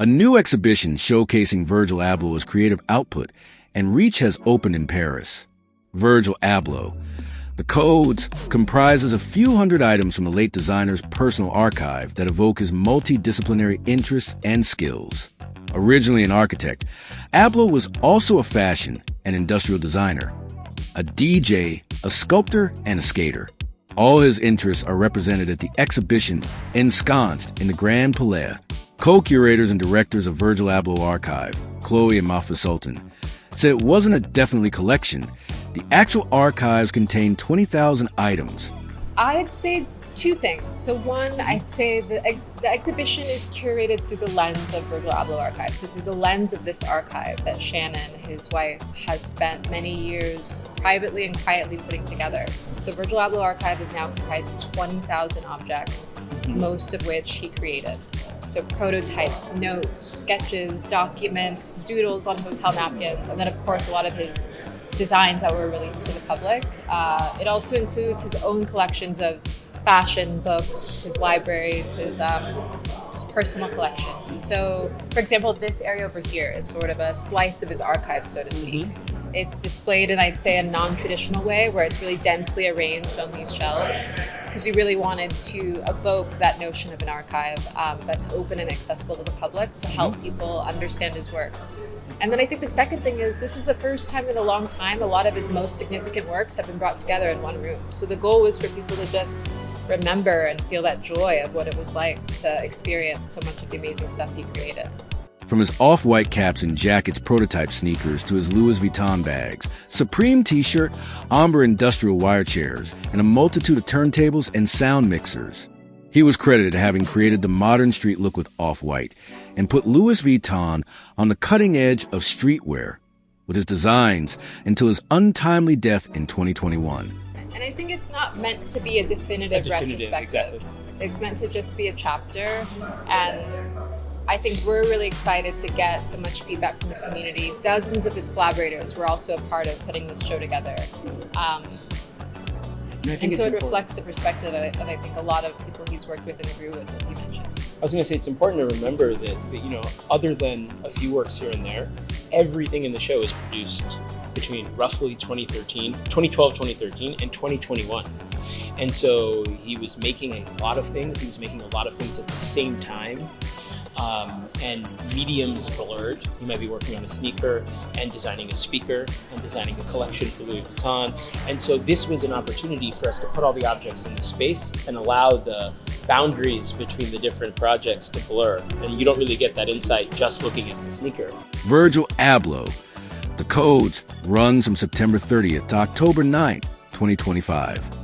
A new exhibition showcasing Virgil Abloh's creative output and reach has opened in Paris. Virgil Abloh. The Codes comprises a few hundred items from the late designer's personal archive that evoke his multidisciplinary interests and skills. Originally an architect, Abloh was also a fashion and industrial designer, a DJ, a sculptor, and a skater. All his interests are represented at the exhibition ensconced in the Grand Palais. Co-curators and directors of Virgil Abloh Archive, Chloe and Mahfa Sultan, said it wasn't a definitely collection. The actual archives contained 20,000 items. I'd say two things. So one, I'd say the exhibition is curated through the lens of Virgil Abloh Archive. So through the lens of this archive that Shannon, his wife, has spent many years privately and quietly putting together. So Virgil Abloh Archive is now comprised of 20,000 objects, most of which he created. So prototypes, notes, sketches, documents, doodles on hotel napkins, and then of course a lot of his designs that were released to the public. It also includes his own collections of fashion books, his libraries, his personal collections. And so, for example, this area over here is sort of a slice of his archive, so to speak. It's displayed in, I'd say, a non-traditional way where it's really densely arranged on these shelves because we really wanted to evoke that notion of an archive that's open and accessible to the public to help people understand his work. And then I think the second thing is this is the first time in a long time a lot of his most significant works have been brought together in one room. So the goal was for people to just remember and feel that joy of what it was like to experience so much of the amazing stuff he created. From his off-white caps and jackets prototype sneakers to his Louis Vuitton bags, Supreme t-shirt, Amber industrial wire chairs, and a multitude of turntables and sound mixers. He was credited having created the modern street look with off-white and put Louis Vuitton on the cutting edge of streetwear with his designs until his untimely death in 2021. And I think it's not meant to be a definitive retrospective. Exactly. It's meant to just be a chapter, and I think we're really excited to get so much feedback from his community. Dozens of his collaborators were also a part of putting this show together. And so it reflects the perspective that I think a lot of people he's worked with and agree with, as you mentioned. I was going to say it's important to remember that, other than a few works here and there, everything in the show is produced between roughly 2012, 2013, and 2021. And so he was making a lot of things. He was making a lot of things at the same time. And mediums blurred. He might be working on a sneaker and designing a speaker and designing a collection for Louis Vuitton. And so this was an opportunity for us to put all the objects in the space and allow the boundaries between the different projects to blur. And you don't really get that insight just looking at the sneaker. Virgil Abloh. The Codes runs from September 30th to October 9th, 2025.